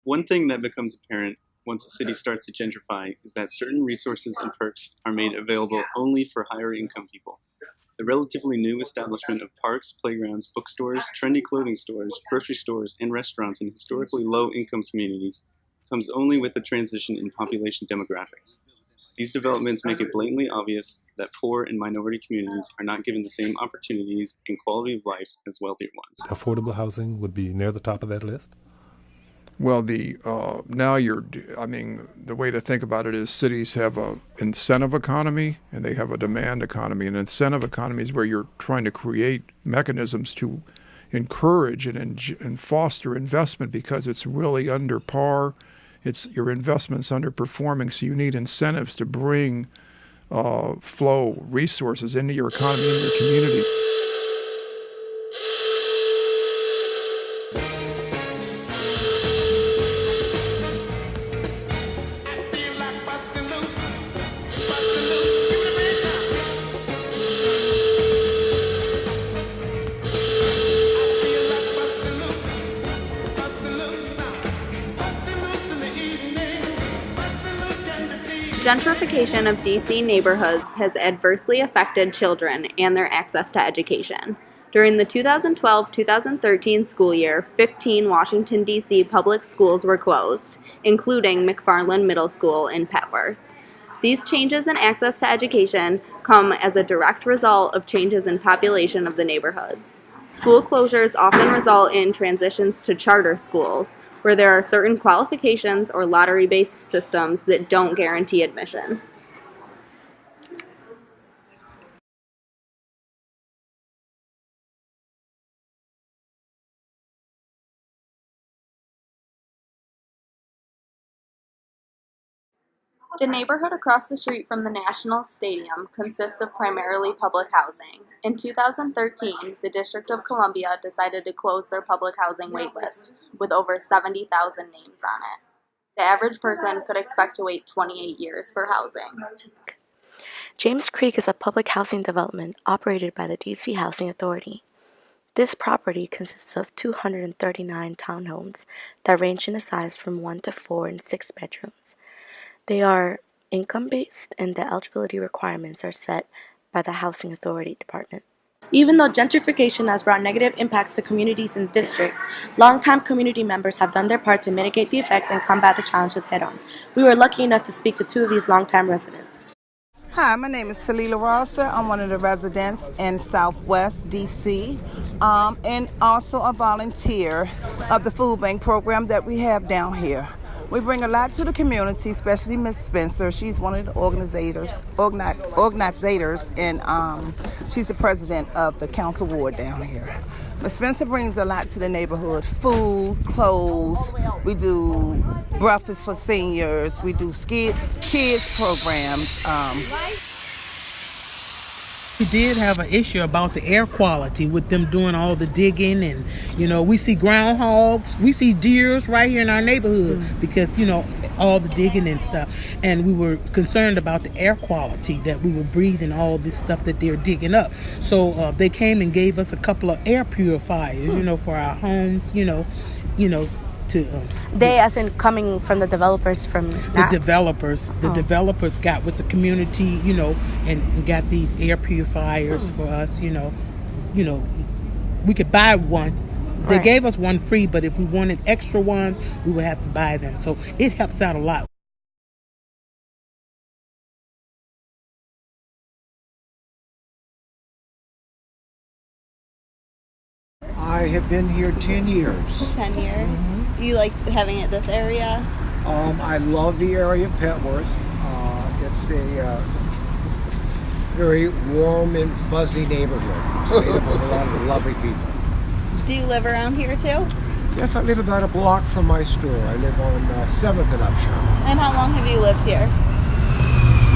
One thing that becomes apparent once a city starts to gentrify is that certain resources and perks are made available only for higher income people. The relatively new establishment of parks, playgrounds, bookstores, trendy clothing stores, grocery stores, and restaurants in historically low income communities comes only with a transition in population demographics. These developments make it blatantly obvious that poor and minority communities are not given the same opportunities and quality of life as wealthier ones. Affordable housing would be near the top of that list? Well, the way to think about it is cities have a incentive economy and they have a demand economy. An incentive economy is where you're trying to create mechanisms to encourage and foster investment because it's really under par. Your investment's underperforming, so you need incentives to bring flow resources into your economy, into your community. Gentrification of DC neighborhoods has adversely affected children and their access to education. During the 2012-2013 school year, 15 Washington, D.C. public schools were closed, including McFarland Middle School in Petworth. These changes in access to education come as a direct result of changes in population of the neighborhoods. School closures often result in transitions to charter schools, where there are certain qualifications or lottery-based systems that don't guarantee admission. The neighborhood across the street from the National Stadium consists of primarily public housing. In 2013, the District of Columbia decided to close their public housing waitlist, with over 70,000 names on it. The average person could expect to wait 28 years for housing. James Creek is a public housing development operated by the DC Housing Authority. This property consists of 239 townhomes that range in size from 1 to 4 and 6 bedrooms. They are income-based, and the eligibility requirements are set by the Housing Authority Department. Even though gentrification has brought negative impacts to communities in the district, longtime community members have done their part to mitigate the effects and combat the challenges head-on. We were lucky enough to speak to two of these longtime residents. Hi, my name is Talila Rosser. I'm one of the residents in Southwest DC, and also a volunteer of the food bank program that we have down here. We bring a lot to the community, especially Miss Spencer. She's one of the organizers, and she's the president of the council ward down here. Miss Spencer brings a lot to the neighborhood: food, clothes. We do breakfast for seniors. We do kids programs. We did have an issue about the air quality with them doing all the digging, and we see groundhogs, we see deers right here in our neighborhood because all the digging and stuff, and we were concerned about the air quality that we were breathing, all this stuff that they're digging up. So they came and gave us a couple of air purifiers, for our homes, They, as in coming from the developers from the developers. The developers got with the community, and got these air purifiers for us. We could buy one. They gave us one free, but if we wanted extra ones, we would have to buy them. So it helps out a lot. I have been here 10 years. 10 years? Mm-hmm. You like having it this area? I love the area of Petworth. It's a very warm and fuzzy neighborhood. It's made up of a lot of lovely people. Do you live around here too? Yes, I live about a block from my store. I live on 7th and Upshur. And how long have you lived here?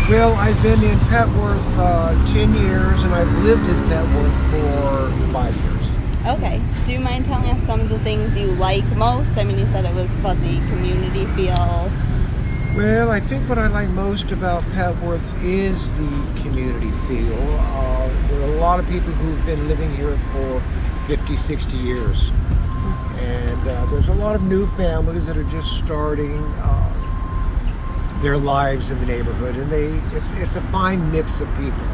Well, I've been in Petworth 10 years, and I've lived in Petworth for 5 years. Okay. Do you mind telling us some of the things you like most? I mean, you said it was fuzzy community feel. Well, I think what I like most about Petworth is the community feel. There are a lot of people who've been living here for 50, 60 years. And there's a lot of new families that are just starting their lives in the neighborhood, and it's a fine mix of people.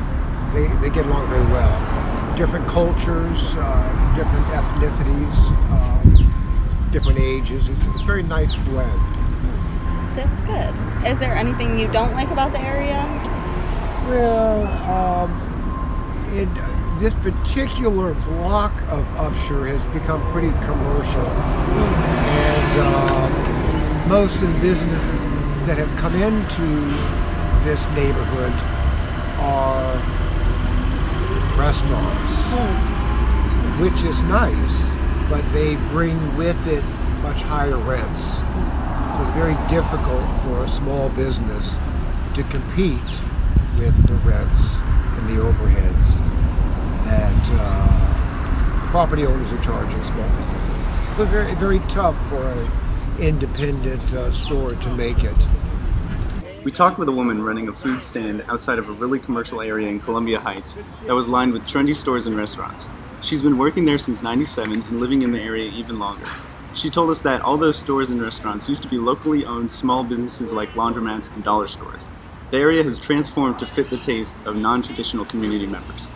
They get along very well. Different cultures, different ethnicities, different ages. It's a very nice blend. That's good. Is there anything you don't like about the area? Well, this particular block of Upshur has become pretty commercial, and most of the businesses that have come into this neighborhood are restaurants, which is nice, but they bring with it much higher rents. So it's very difficult for a small business to compete with the rents and the overheads that property owners are charging small businesses. So it's very, very tough for an independent store to make it. We talked with a woman running a food stand outside of a really commercial area in Columbia Heights that was lined with trendy stores and restaurants. She's been working there since '97 and living in the area even longer. She told us that all those stores and restaurants used to be locally owned small businesses like laundromats and dollar stores. The area has transformed to fit the taste of non-traditional community members.